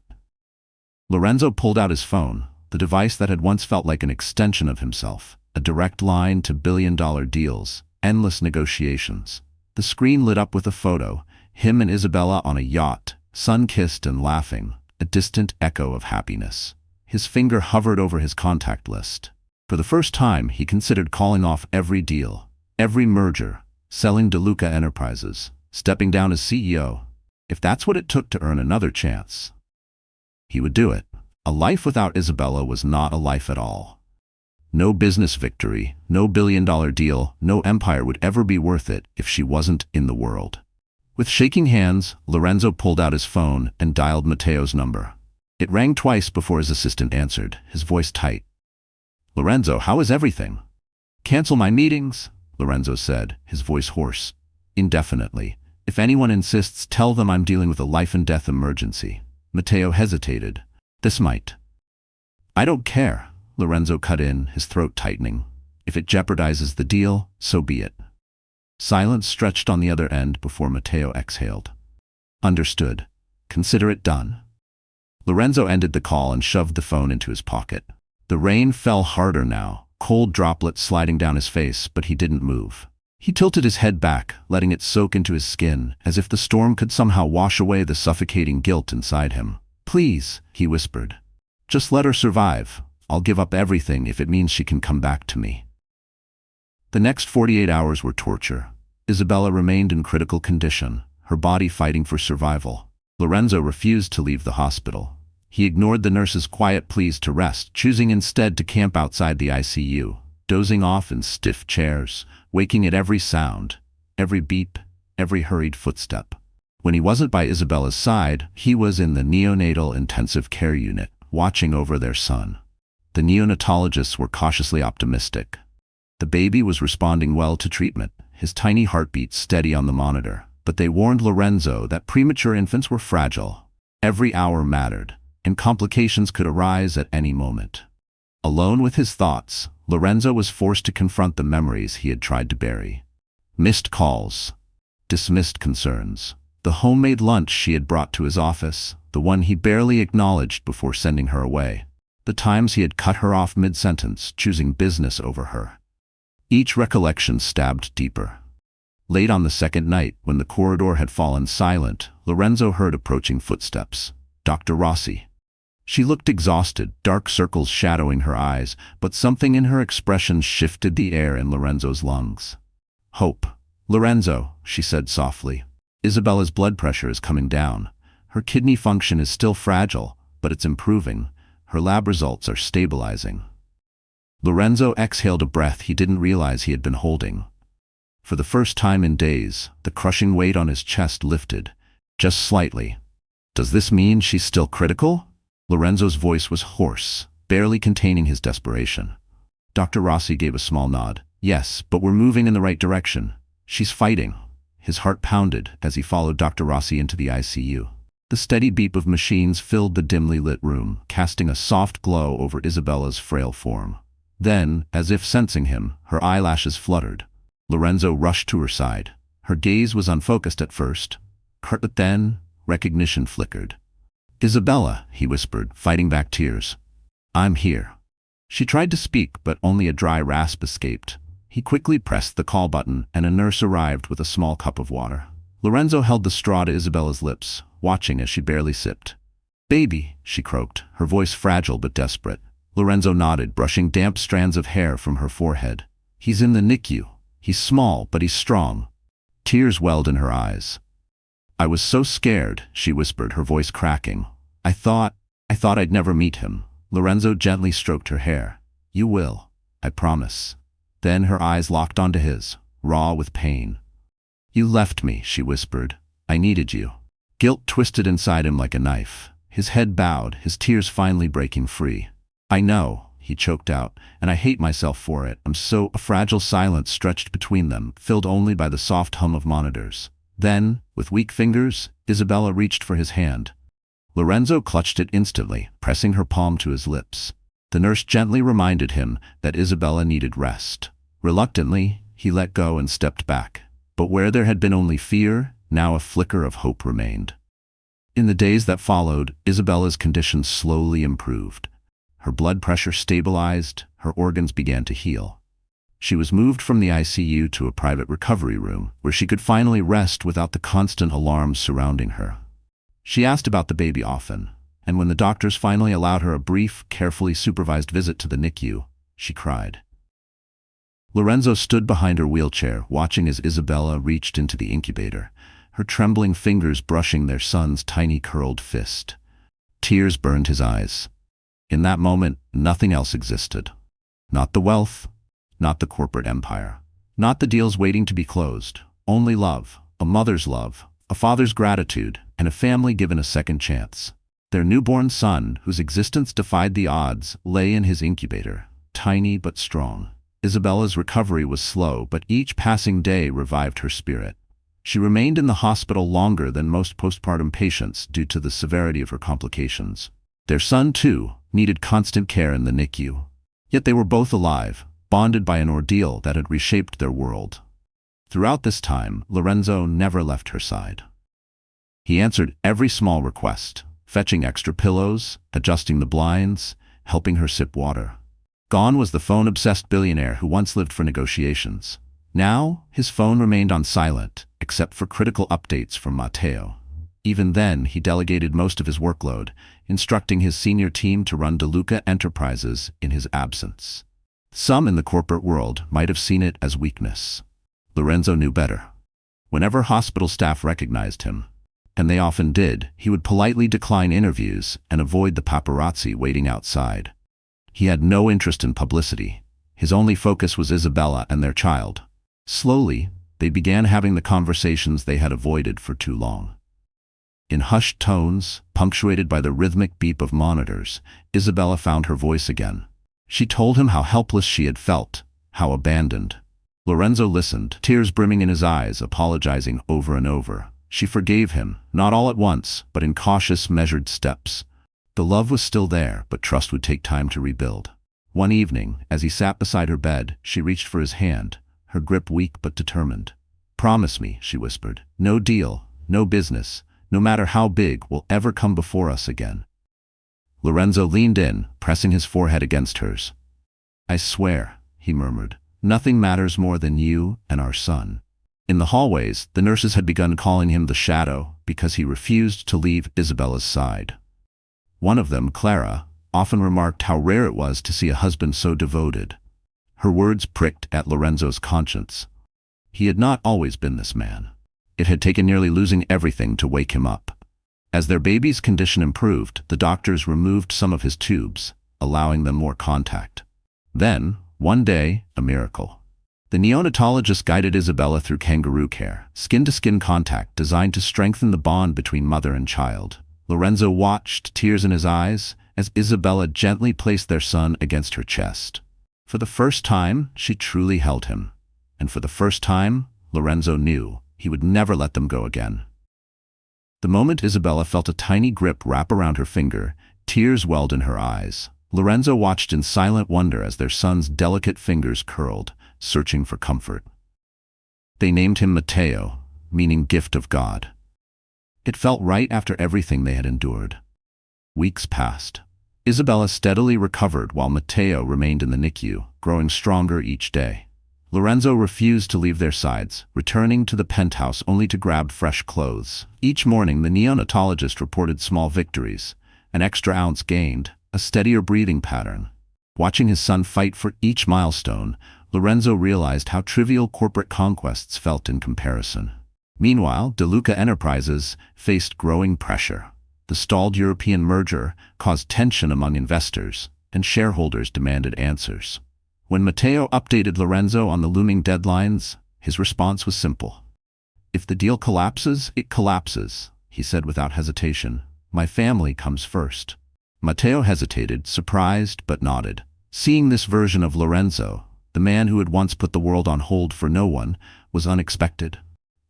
Lorenzo pulled out his phone, the device that had once felt like an extension of himself, a direct line to billion-dollar deals, endless negotiations. The screen lit up with a photo, him and Isabella on a yacht, sun-kissed and laughing, a distant echo of happiness. His finger hovered over his contact list. For the first time, he considered calling off every deal, every merger, selling De Luca Enterprises, stepping down as CEO. If that's what it took to earn another chance, he would do it. A life without Isabella was not a life at all. No business victory, no billion-dollar deal, no empire would ever be worth it if she wasn't in the world. With shaking hands, Lorenzo pulled out his phone and dialed Matteo's number. It rang twice before his assistant answered, his voice tight. "Lorenzo, how is everything?" Cancel my meetings, Lorenzo said, his voice hoarse. Indefinitely. If anyone insists, tell them I'm dealing with a life-and-death emergency. Matteo hesitated. This might. I don't care, Lorenzo cut in, his throat tightening. If it jeopardizes the deal, so be it. Silence stretched on the other end before Matteo exhaled. Understood. Consider it done. Lorenzo ended the call and shoved the phone into his pocket. The rain fell harder now, cold droplets sliding down his face, but he didn't move. He tilted his head back, letting it soak into his skin, as if the storm could somehow wash away the suffocating guilt inside him. Please, he whispered. Just let her survive. I'll give up everything if it means she can come back to me. The next 48 hours were torture. Isabella remained in critical condition, her body fighting for survival. Lorenzo refused to leave the hospital. He ignored the nurse's quiet pleas to rest, choosing instead to camp outside the ICU, dozing off in stiff chairs, waking at every sound, every beep, every hurried footstep. When he wasn't by Isabella's side, he was in the neonatal intensive care unit, watching over their son. The neonatologists were cautiously optimistic. The baby was responding well to treatment, his tiny heartbeat steady on the monitor, but they warned Lorenzo that premature infants were fragile. Every hour mattered, and complications could arise at any moment. Alone with his thoughts, Lorenzo was forced to confront the memories he had tried to bury. Missed calls, dismissed concerns, the homemade lunch she had brought to his office, the one he barely acknowledged before sending her away, the times he had cut her off mid-sentence, choosing business over her. Each recollection stabbed deeper. Late on the second night, when the corridor had fallen silent, Lorenzo heard approaching footsteps. Dr. Rossi. She looked exhausted, dark circles shadowing her eyes, but something in her expression shifted the air in Lorenzo's lungs. Hope. Lorenzo, she said softly. Isabella's blood pressure is coming down. Her kidney function is still fragile, but it's improving. Her lab results are stabilizing. Lorenzo exhaled a breath he didn't realize he had been holding. For the first time in days, the crushing weight on his chest lifted, just slightly. Does this mean she's still critical? Lorenzo's voice was hoarse, barely containing his desperation. Dr. Rossi gave a small nod. Yes, but we're moving in the right direction. She's fighting. His heart pounded as he followed Dr. Rossi into the ICU. The steady beep of machines filled the dimly lit room, casting a soft glow over Isabella's frail form. Then, as if sensing him, her eyelashes fluttered. Lorenzo rushed to her side. Her gaze was unfocused at first, but then recognition flickered. Isabella, he whispered, fighting back tears. I'm here. She tried to speak, but only a dry rasp escaped. He quickly pressed the call button, and a nurse arrived with a small cup of water. Lorenzo held the straw to Isabella's lips, watching as she barely sipped. Baby, she croaked, her voice fragile but desperate. Lorenzo nodded, brushing damp strands of hair from her forehead. He's in the NICU. He's small, but he's strong. Tears welled in her eyes. I was so scared, she whispered, her voice cracking. I thought I'd never meet him. Lorenzo gently stroked her hair. You will, I promise. Then her eyes locked onto his, raw with pain. You left me, she whispered. I needed you. Guilt twisted inside him like a knife. His head bowed, his tears finally breaking free. I know, he choked out, and I hate myself for it. A fragile silence stretched between them, filled only by the soft hum of monitors. Then, with weak fingers, Isabella reached for his hand. Lorenzo clutched it instantly, pressing her palm to his lips. The nurse gently reminded him that Isabella needed rest. Reluctantly, he let go and stepped back. But where there had been only fear, now a flicker of hope remained. In the days that followed, Isabella's condition slowly improved. Her blood pressure stabilized, her organs began to heal. She was moved from the ICU to a private recovery room, where she could finally rest without the constant alarms surrounding her. She asked about the baby often, and when the doctors finally allowed her a brief, carefully supervised visit to the NICU, she cried. Lorenzo stood behind her wheelchair, watching as Isabella reached into the incubator, her trembling fingers brushing their son's tiny curled fist. Tears burned his eyes. In that moment, nothing else existed. Not the wealth, not the corporate empire, not the deals waiting to be closed. Only love, a mother's love, a father's gratitude, and a family given a second chance. Their newborn son, whose existence defied the odds, lay in his incubator, tiny but strong. Isabella's recovery was slow, but each passing day revived her spirit. She remained in the hospital longer than most postpartum patients due to the severity of her complications. Their son, too, needed constant care in the NICU. Yet they were both alive, bonded by an ordeal that had reshaped their world. Throughout this time, Lorenzo never left her side. He answered every small request, fetching extra pillows, adjusting the blinds, helping her sip water. Gone was the phone-obsessed billionaire who once lived for negotiations. Now, his phone remained on silent, except for critical updates from Matteo. Even then, he delegated most of his workload, instructing his senior team to run De Luca enterprises in his absence. Some in the corporate world might have seen it as weakness. Lorenzo knew better. Whenever hospital staff recognized him, and they often did, he would politely decline interviews and avoid the paparazzi waiting outside. He had no interest in publicity. His only focus was Isabella and their child. Slowly, they began having the conversations they had avoided for too long. In hushed tones, punctuated by the rhythmic beep of monitors, Isabella found her voice again. She told him how helpless she had felt, how abandoned. Lorenzo listened, tears brimming in his eyes, apologizing over and over. She forgave him, not all at once, but in cautious, measured steps. The love was still there, but trust would take time to rebuild. One evening, as he sat beside her bed, she reached for his hand, her grip weak but determined. "Promise me," she whispered, "no deal, no business, no matter how big, will ever come before us again." Lorenzo leaned in, pressing his forehead against hers. "I swear," he murmured, "nothing matters more than you and our son." In the hallways, the nurses had begun calling him the Shadow because he refused to leave Isabella's side. One of them, Clara, often remarked how rare it was to see a husband so devoted. Her words pricked at Lorenzo's conscience. He had not always been this man. It had taken nearly losing everything to wake him up. As their baby's condition improved, the doctors removed some of his tubes, allowing them more contact. Then, one day, a miracle. The neonatologist guided Isabella through kangaroo care, skin-to-skin contact designed to strengthen the bond between mother and child. Lorenzo watched, tears in his eyes, as Isabella gently placed their son against her chest. For the first time, she truly held him. And for the first time, Lorenzo knew he would never let them go again. The moment Isabella felt a tiny grip wrap around her finger, tears welled in her eyes. Lorenzo watched in silent wonder as their son's delicate fingers curled, searching for comfort. They named him Matteo, meaning gift of God. It felt right after everything they had endured. Weeks passed. Isabella steadily recovered while Matteo remained in the NICU, growing stronger each day. Lorenzo refused to leave their sides, returning to the penthouse only to grab fresh clothes. Each morning, the neonatologist reported small victories, an extra ounce gained, a steadier breathing pattern. Watching his son fight for each milestone, Lorenzo realized how trivial corporate conquests felt in comparison. Meanwhile, De Luca Enterprises faced growing pressure. The stalled European merger caused tension among investors, and shareholders demanded answers. When Matteo updated Lorenzo on the looming deadlines, his response was simple. "If the deal collapses, it collapses," he said without hesitation. "My family comes first." Matteo hesitated, surprised, but nodded. Seeing this version of Lorenzo, the man who had once put the world on hold for no one, was unexpected.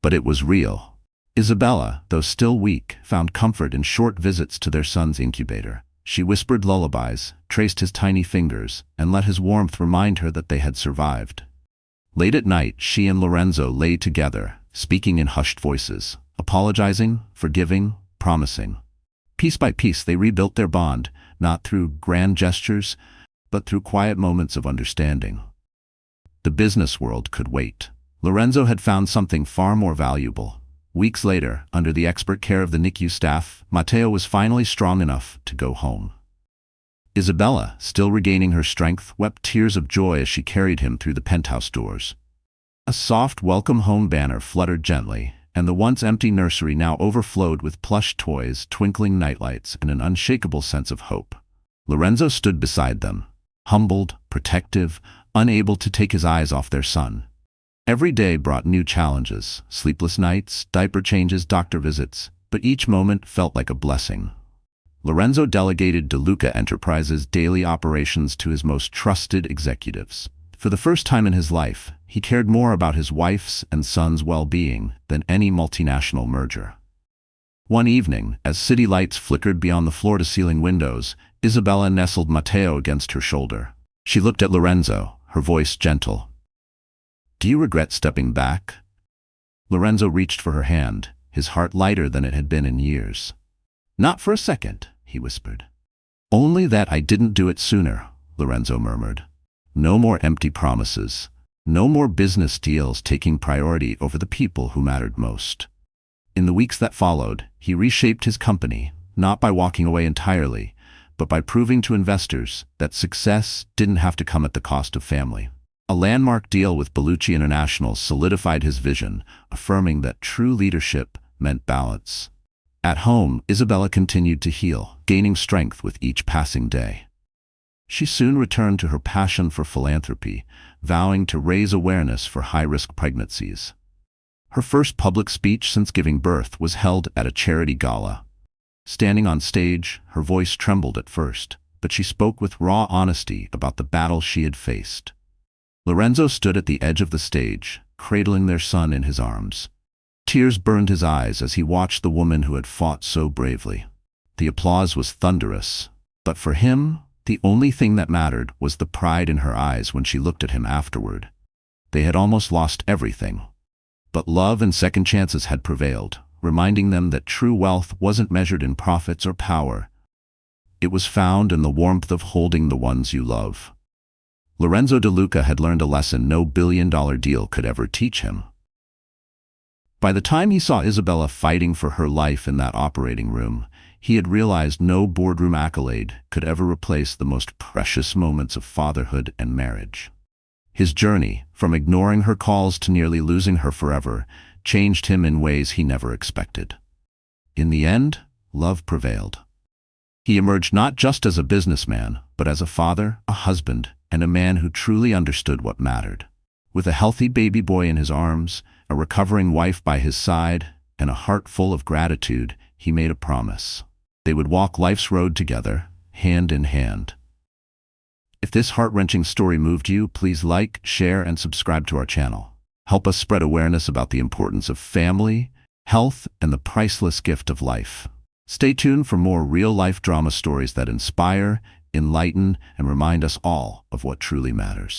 But it was real. Isabella, though still weak, found comfort in short visits to their son's incubator. She whispered lullabies, traced his tiny fingers, and let his warmth remind her that they had survived. Late at night, she and Lorenzo lay together, speaking in hushed voices, apologizing, forgiving, promising. Piece by piece, they rebuilt their bond, not through grand gestures, but through quiet moments of understanding. The business world could wait. Lorenzo had found something far more valuable. Weeks later, under the expert care of the NICU staff, Matteo was finally strong enough to go home. Isabella, still regaining her strength, wept tears of joy as she carried him through the penthouse doors. A soft welcome home banner fluttered gently, and the once empty nursery now overflowed with plush toys, twinkling nightlights, and an unshakable sense of hope. Lorenzo stood beside them, humbled, protective, unable to take his eyes off their son. Every day brought new challenges, sleepless nights, diaper changes, doctor visits, but each moment felt like a blessing. Lorenzo delegated De Luca Enterprises' daily operations to his most trusted executives, For the first time in his life, he cared more about his wife's and son's well-being than any multinational merger. One evening, as city lights flickered beyond the floor-to-ceiling windows, Isabella nestled Matteo against her shoulder. She looked at Lorenzo, her voice gentle. "Do you regret stepping back?" Lorenzo reached for her hand, his heart lighter than it had been in years. "Not for a second," he whispered. "Only that I didn't do it sooner," Lorenzo murmured. No more empty promises. No more business deals taking priority over the people who mattered most. In the weeks that followed, he reshaped his company, not by walking away entirely, but by proving to investors that success didn't have to come at the cost of family. A landmark deal with Bellucci International solidified his vision, affirming that true leadership meant balance. At home, Isabella continued to heal, gaining strength with each passing day. She soon returned to her passion for philanthropy, vowing to raise awareness for high-risk pregnancies. Her first public speech since giving birth was held at a charity gala. Standing on stage, her voice trembled at first, but she spoke with raw honesty about the battle she had faced. Lorenzo stood at the edge of the stage, cradling their son in his arms. Tears burned his eyes as he watched the woman who had fought so bravely. The applause was thunderous, but for him, the only thing that mattered was the pride in her eyes when she looked at him afterward. They had almost lost everything, but love and second chances had prevailed, reminding them that true wealth wasn't measured in profits or power. It was found in the warmth of holding the ones you love. Lorenzo De Luca had learned a lesson no billion-dollar deal could ever teach him. By the time he saw Isabella fighting for her life in that operating room, he had realized no boardroom accolade could ever replace the most precious moments of fatherhood and marriage. His journey, from ignoring her calls to nearly losing her forever, changed him in ways he never expected. In the end, love prevailed. He emerged not just as a businessman, but as a father, a husband, and a man who truly understood what mattered. With a healthy baby boy in his arms, a recovering wife by his side, and a heart full of gratitude, he made a promise. They would walk life's road together, hand in hand. If this heart-wrenching story moved you, please like, share, and subscribe to our channel. Help us spread awareness about the importance of family, health, and the priceless gift of life. Stay tuned for more real-life drama stories that inspire, enlighten, and remind us all of what truly matters.